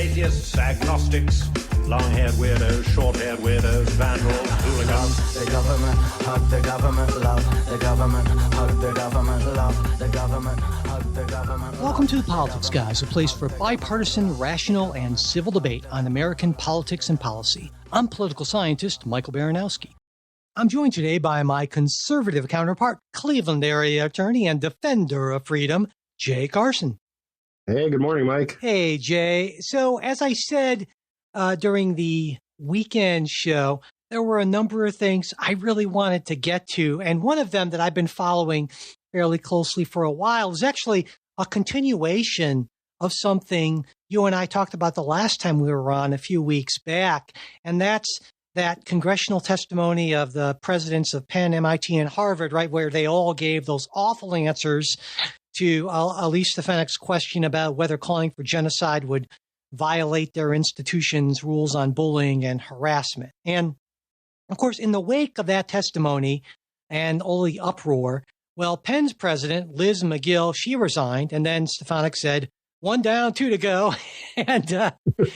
atheists, agnostics, long-haired weirdos, short-haired weirdos, vandals, hooligans. The government, hug the government, love the government, hug the government, love the government, hug the government. Welcome to The Politics Guys, a place for bipartisan, rational, and civil debate on American politics and policy. I'm political scientist Michael Baranowski. I'm joined today by my conservative counterpart, Cleveland area attorney and defender of freedom, Jay Carson. Hey, good morning, Mike. Hey, Jay. So as I said during the weekend show, there were a number of things I really wanted to get to. And one of them that I've been following fairly closely for a while is actually a continuation of something you and I talked about the last time we were on a few weeks back. And that's that congressional testimony of the presidents of Penn, MIT, and Harvard, right, where they all gave those awful answers to Elise Stefanik's question about whether calling for genocide would violate their institution's rules on bullying and harassment. And, of course, in the wake of that testimony and all the uproar, well, Penn's president, Liz McGill, she resigned, and then Stefanik said, 1 down, 2 to go. And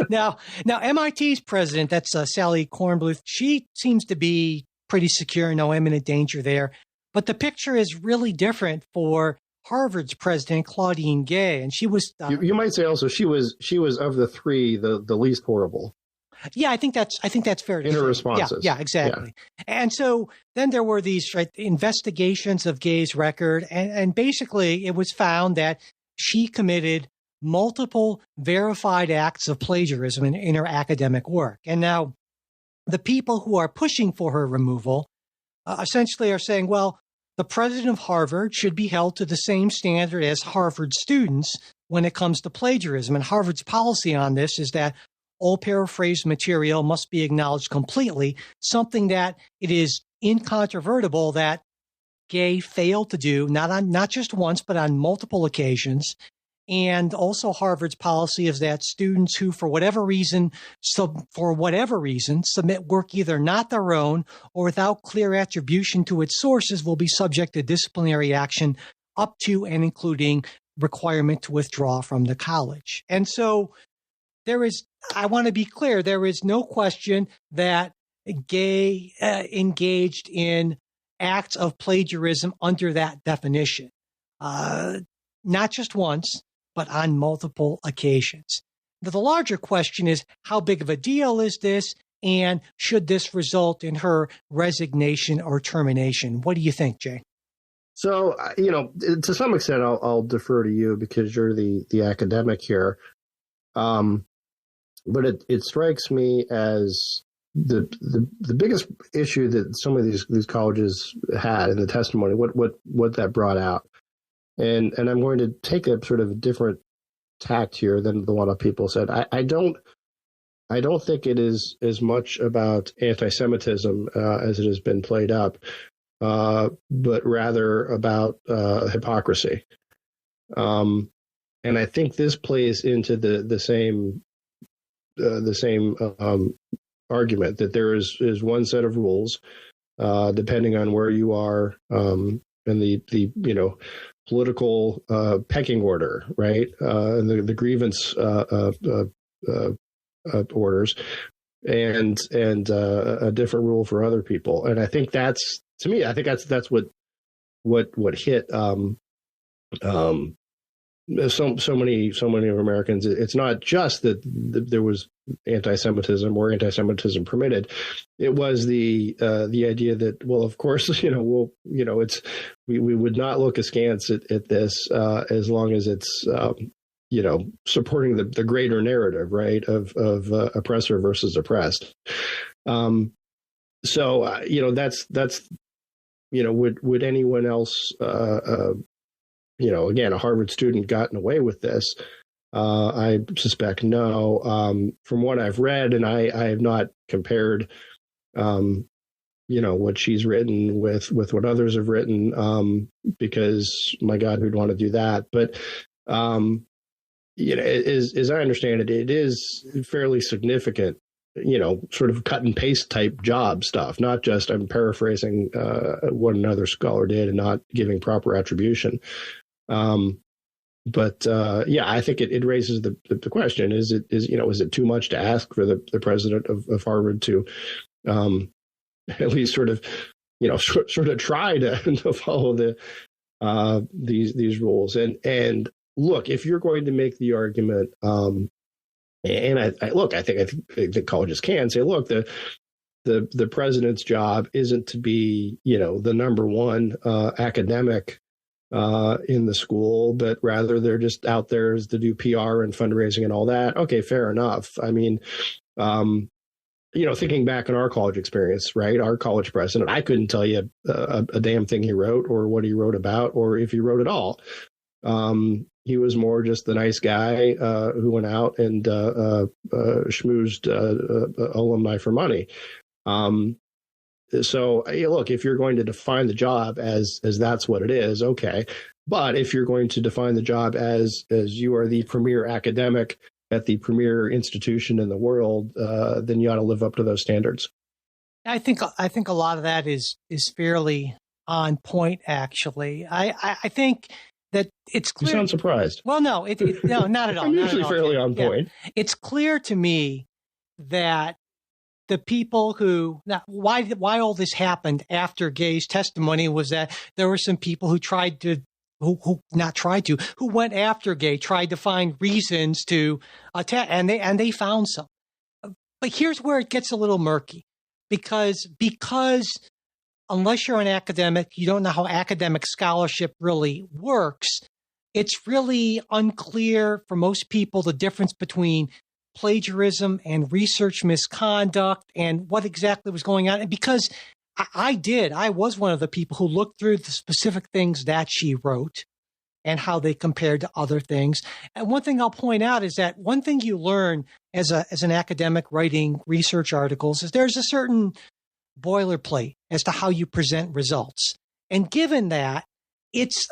now MIT's president, that's Sally Kornbluth, she seems to be pretty secure, no imminent danger there. But the picture is really different for Harvard's president, Claudine Gay, and she was. You might say also she was of the three the least horrible. Yeah, I think that's fair to say. In her responses. Yeah, exactly. Yeah. And so then there were these investigations of Gay's record, and basically it was found that she committed multiple verified acts of plagiarism in her academic work. And now the people who are pushing for her removal essentially are saying, well, the president of Harvard should be held to the same standard as Harvard students when it comes to plagiarism. And Harvard's policy on this is that all paraphrased material must be acknowledged completely, something that it is incontrovertible that Gay failed to do, not just once, but on multiple occasions. And also Harvard's policy is that students who, for whatever reason, submit work either not their own or without clear attribution to its sources will be subject to disciplinary action up to and including requirement to withdraw from the college. And so I want to be clear, there is no question that Gay engaged in acts of plagiarism under that definition, not just once, but on multiple occasions. The larger question is, how big of a deal is this? And should this result in her resignation or termination? What do you think, Jay? So, to some extent, I'll defer to you because you're the academic here. But it strikes me as the biggest issue that some of these colleges had in the testimony, what that brought out. And I'm going to take a sort of different tact here than what a lot of people said. I don't think it is as much about anti-Semitism as it has been played up, but rather about hypocrisy. And I think this plays into the same argument that there is one set of rules, depending on where you are in the political pecking order, right? And the grievance orders, and a different rule for other people. And I think that's what hit so many of Americans. It's not just that there was anti-Semitism or anti-Semitism permitted. It was the idea that, well, of course, we would not look askance at this as long as it's supporting the greater narrative, right, of oppressor versus oppressed. So that's would anyone else again, a Harvard student gotten away with this? I suspect no. From what I've read, and I have not compared, what she's written with what others have written, because my God, who'd want to do that? But as I understand it, it is fairly significant, sort of cut and paste type job stuff, not just, I'm paraphrasing what another scholar did and not giving proper attribution. But yeah, I think it raises the question: is it too much to ask for the president of Harvard to at least sort of sort of try to follow these rules? And look, if you're going to make the argument, and I think colleges can say, look, the president's job isn't to be the number one academic in the school, but rather they're just out there to do PR and fundraising and all that. Okay, fair enough. I mean, thinking back on our college experience, right? Our college president, I couldn't tell you a damn thing he wrote or what he wrote about or if he wrote at all. He was more just the nice guy who went out and schmoozed alumni for money. So look, if you're going to define the job as that's what it is, okay. But if you're going to define the job as you are the premier academic at the premier institution in the world, then you ought to live up to those standards. I think a lot of that is fairly on point. Actually, I think that it's clear. You sound surprised. Well, no, no, not at all. I'm usually fairly on point. It's clear to me that the people who why all this happened after Gay's testimony was that there were some people who who went after Gay, tried to find reasons to attack, and they found some. But here's where it gets a little murky, because unless you're an academic, you don't know how academic scholarship really works. It's really unclear for most people the difference between plagiarism and research misconduct and what exactly was going on. And because I was one of the people who looked through the specific things that she wrote and how they compared to other things. And one thing I'll point out is that one thing you learn as an academic writing research articles is there's a certain boilerplate as to how you present results. And given that, it's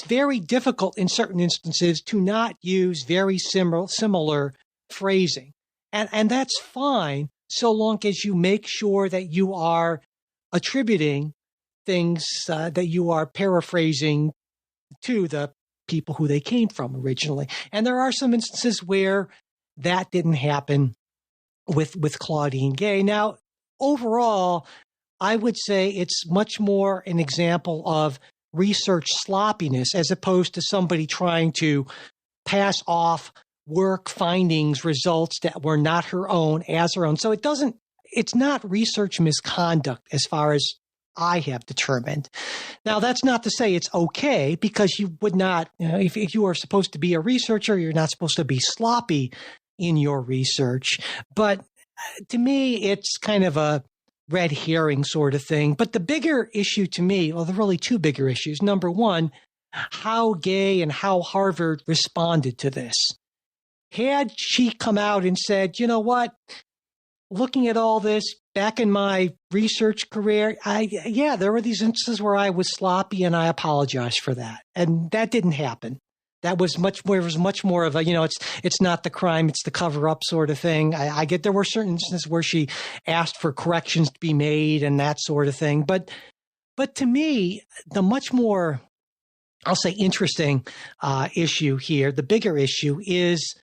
very difficult in certain instances to not use very similar phrasing. And that's fine so long as you make sure that you are attributing things that you are paraphrasing to the people who they came from originally. And there are some instances where that didn't happen with Claudine Gay. Now, overall, I would say it's much more an example of research sloppiness as opposed to somebody trying to pass off work findings, results that were not her own as her own. So it's not research misconduct as far as I have determined. Now, that's not to say it's okay, because you would not, if you are supposed to be a researcher, you're not supposed to be sloppy in your research. But to me, it's kind of a red herring sort of thing. But the bigger issue to me, well, there are really two bigger issues. Number one, how Gay and how Harvard responded to this. Had she come out and said, you know what, looking at all this back in my research career, there were these instances where I was sloppy and I apologize for that. And that didn't happen. That was much more of a, it's not the crime, it's the cover up sort of thing. I get there were certain instances where she asked for corrections to be made and that sort of thing. But to me, the much more, I'll say, interesting issue here, the bigger issue is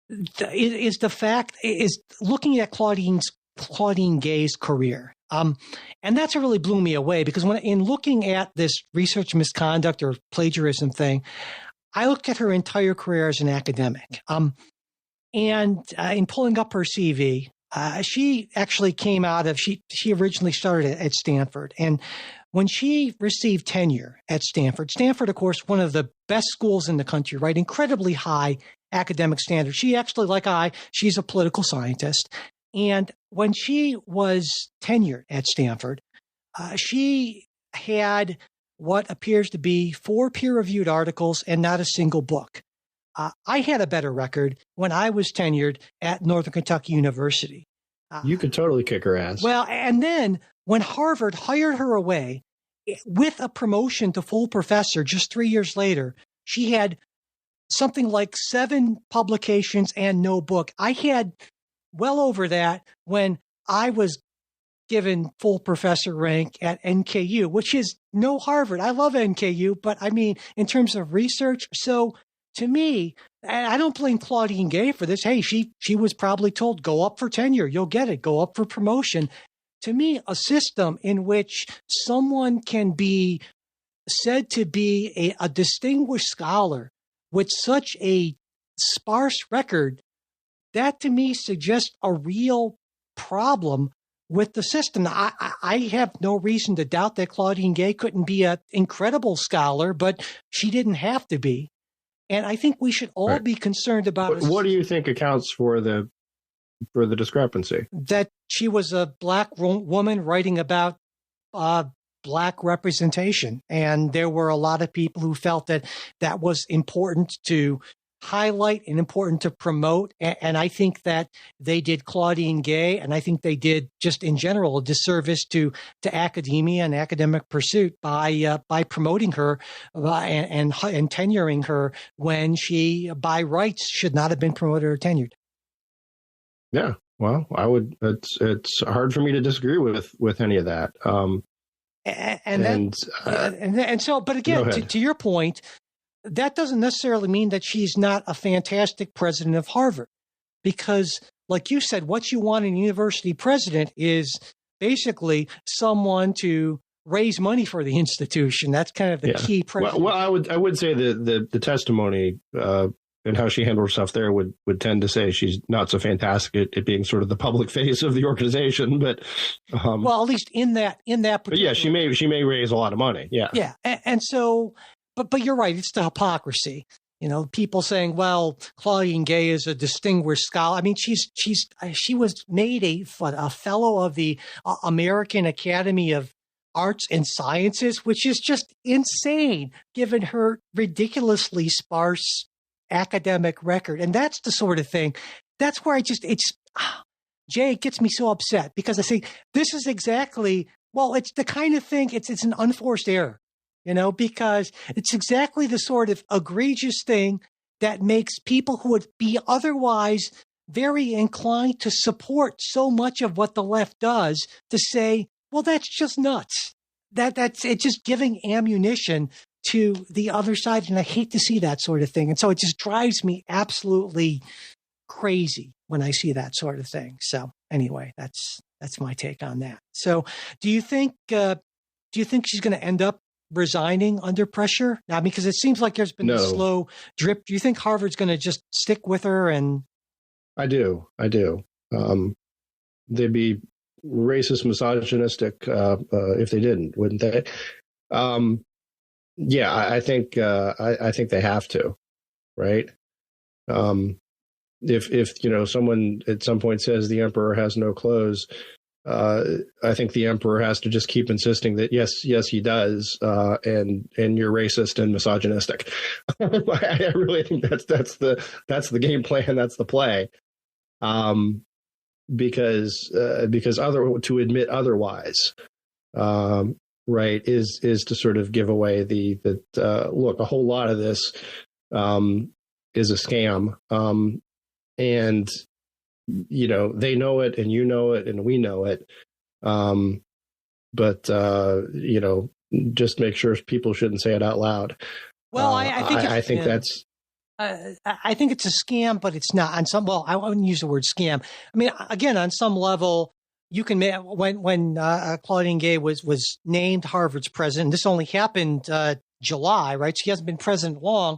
the fact is looking at Claudine Gay's career. And that's what really blew me away, because in looking at this research misconduct or plagiarism thing, I looked at her entire career as an academic. And in pulling up her CV, she actually came out of, she originally started at Stanford. And when she received tenure at Stanford, of course, one of the best schools in the country, right? Incredibly high academic standards. She actually, she's a political scientist. And when she was tenured at Stanford, she had what appears to be 4 peer-reviewed articles and not a single book. I had a better record when I was tenured at Northern Kentucky University. You could totally kick her ass. Well, and then when Harvard hired her away with a promotion to full professor just 3 years later, she had something like 7 publications and no book. I had well over that when I was given full professor rank at NKU, which is no Harvard. I love NKU, but I mean, in terms of research. So to me, and I don't blame Claudine Gay for this. Hey, she was probably told, go up for tenure. You'll get it. Go up for promotion. To me, a system in which someone can be said to be a distinguished scholar with such a sparse record, that to me suggests a real problem with the system. I have no reason to doubt that Claudine Gay couldn't be an incredible scholar, but she didn't have to be. And I think we should all be concerned about what do you think accounts for the discrepancy? That she was a black woman writing about black representation. And there were a lot of people who felt that that was important to highlight and important to promote. And I think that they did Claudine Gay, and I think they did just in general a disservice to academia and academic pursuit by promoting her and tenuring her when she, by rights, should not have been promoted or tenured. Yeah, well, I would. It's hard for me to disagree with any of that. But again, to your point, that doesn't necessarily mean that she's not a fantastic president of Harvard, because, like you said, what you want in a university president is basically someone to raise money for the institution. That's kind of the key president. Well, I would say the testimony and how she handled herself there would tend to say she's not so fantastic at being sort of the public face of the organization, but well, at least in that particular. But yeah, she may raise a lot of money. Yeah, yeah, and so. But you're right. It's the hypocrisy. You know, people saying, "Well, Claudine Gay is a distinguished scholar." I mean, she was made a fellow of the American Academy of Arts and Sciences, which is just insane given her ridiculously sparse academic record. And that's the sort of thing. That's where Jay, it gets me so upset because I say this is exactly. Well, it's the kind of thing. It's an unforced error. You know, because it's exactly the sort of egregious thing that makes people who would be otherwise very inclined to support so much of what the left does to say, well, that's just nuts. That's it's just giving ammunition to the other side. And I hate to see that sort of thing. And so it just drives me absolutely crazy when I see that sort of thing. So anyway, that's my take on that. So do you think she's going to end up resigning under pressure now? Because it seems like there's been a slow drip. Do you think Harvard's going to just stick with her? And I do. They'd be racist, misogynistic if they didn't, wouldn't they? Yeah, I think they have to, right? If someone at some point says the emperor has no clothes, I think the emperor has to just keep insisting that yes, he does, and you're racist and misogynistic. I really think that's the game plan. That's the play, because to admit otherwise, right, is to sort of give away look, a whole lot of this is a scam, and they know it, and you know it, and we know it. But just make sure people shouldn't say it out loud. Well, I think that's. I think it's a scam, but it's not. On some, I wouldn't use the word scam. I mean, again, on some level, you can when Claudine Gay was named Harvard's president. This only happened July, right? She hasn't been president long.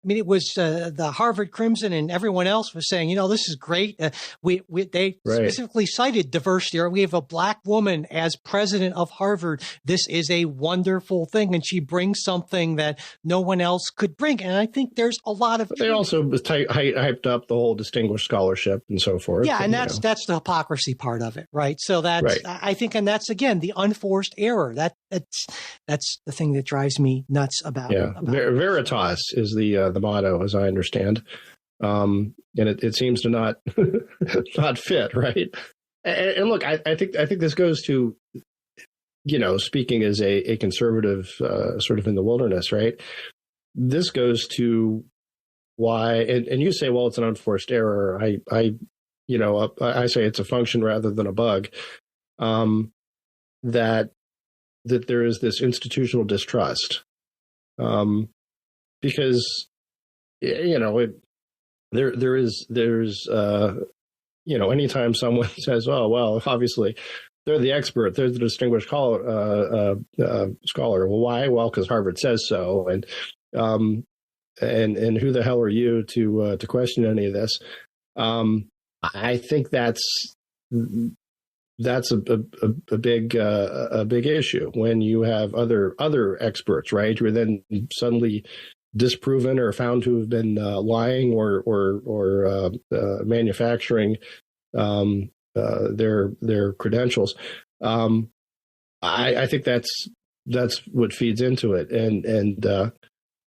I mean, it was the Harvard Crimson and everyone else was saying, this is great. They specifically cited diversity. We have a black woman as president of Harvard. This is a wonderful thing. And she brings something that no one else could bring. And I think there's a lot of. They also hyped up the whole distinguished scholarship and so forth. Yeah. And that's the hypocrisy part of it. Right. So that's, I think, and that's, again, the unforced error. That's the thing that drives me nuts about. Yeah. Veritas is the motto, as I understand, and it seems to not fit, right? And look, I think this goes to, speaking as a conservative, sort of in the wilderness, right? This goes to why, and you say, well, it's an unforced error. I say it's a function rather than a bug. that there is this institutional distrust, because there's anytime someone says, oh well, obviously they're the expert, they're the distinguished scholar. Well, why? Well, because Harvard says so, and who the hell are you to question any of this? I think that's a big issue when you have other experts, right, who are then suddenly disproven or found to have been lying or manufacturing their credentials. I think that's what feeds into it, and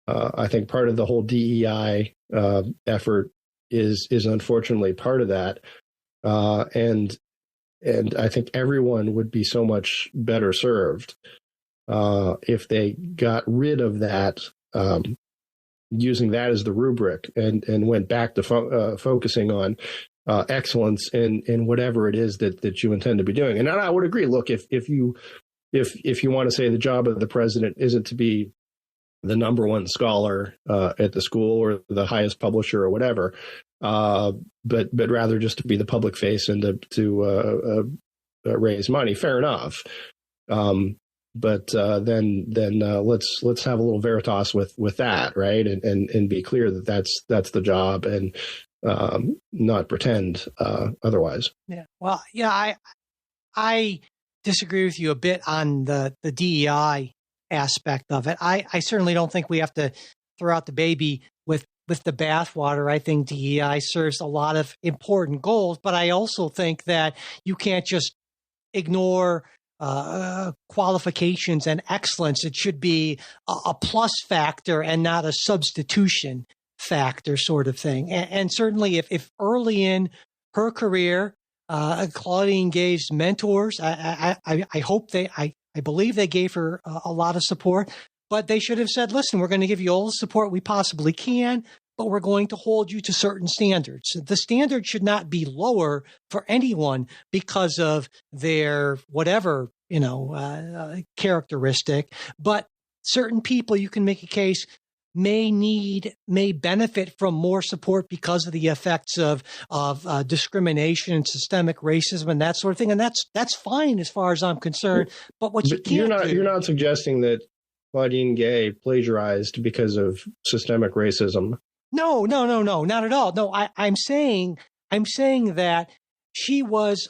I think part of the whole DEI effort is unfortunately part of that, and I think everyone would be so much better served if they got rid of that, using that as the rubric, and went back to focusing on excellence in whatever it is that you intend to be doing. And I would agree. Look, if you want to say the job of the president isn't to be the number one scholar at the school or the highest publisher or whatever, but rather just to be the public face and to raise money, fair enough. But then let's have a little veritas with that, right? And be clear that that's the job, and not pretend otherwise. Yeah. Well, yeah, I disagree with you a bit on the DEI aspect of it. I certainly don't think we have to throw out the baby with the bathwater. I think DEI serves a lot of important goals, but I also think that you can't just ignore qualifications and excellence. It should be a plus factor and not a substitution factor, sort of thing. And certainly if early in her career, Claudine Gay's mentors, I believe they gave her a lot of support, but they should have said, listen, we're going to give you all the support we possibly can, but we're going to hold you to certain standards. The standard should not be lower for anyone because of their whatever, characteristic, but certain people, you can make a case, may benefit from more support because of the effects of discrimination and systemic racism and that sort of thing. And that's fine as far as I'm concerned. But what you can't you're not suggesting that Claudine Gay plagiarized because of systemic racism. No, not at all. No, I'm saying that she was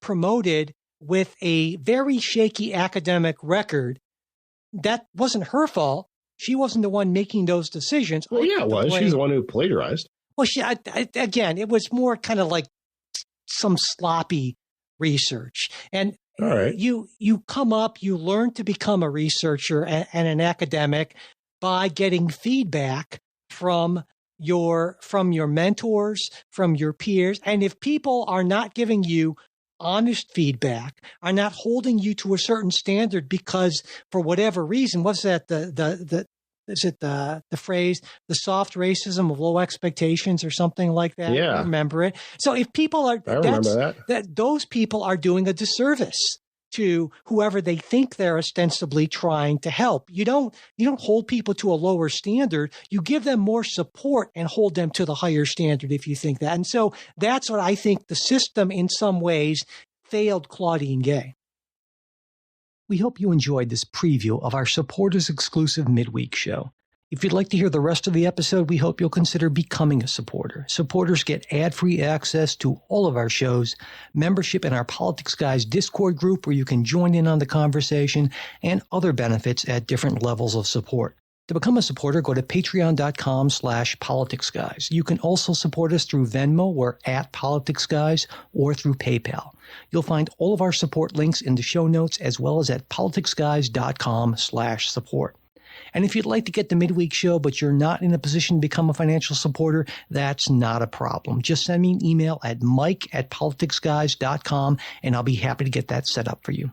promoted with a very shaky academic record. That wasn't her fault. She wasn't the one making those decisions. Well, yeah, it was. She's the one who plagiarized. Well, again, it was more kind of like some sloppy research. And all right, you come up, you learn to become a researcher and an academic by getting feedback from your mentors, from your peers. And if people are not giving you honest feedback, are not holding you to a certain standard because for whatever reason, what's that, is it the phrase, the soft racism of low expectations or something like that? Yeah. I remember it. So if people are, I remember that those people are doing a disservice to whoever they think they're ostensibly trying to help. You don't hold people to a lower standard. You give them more support and hold them to the higher standard if you think that. And so that's what I think the system in some ways failed Claudine Gay. We hope you enjoyed this preview of our supporters exclusive midweek show. If you'd like to hear the rest of the episode, we hope you'll consider becoming a supporter. Supporters get ad-free access to all of our shows, membership in our Politics Guys Discord group where you can join in on the conversation, and other benefits at different levels of support. To become a supporter, go to patreon.com/politicsguys. You can also support us through Venmo or @politicsguys or through PayPal. You'll find all of our support links in the show notes as well as at politicsguys.com/support. And if you'd like to get the midweek show, but you're not in a position to become a financial supporter, that's not a problem. Just send me an email at mike@politicsguys.com, and I'll be happy to get that set up for you.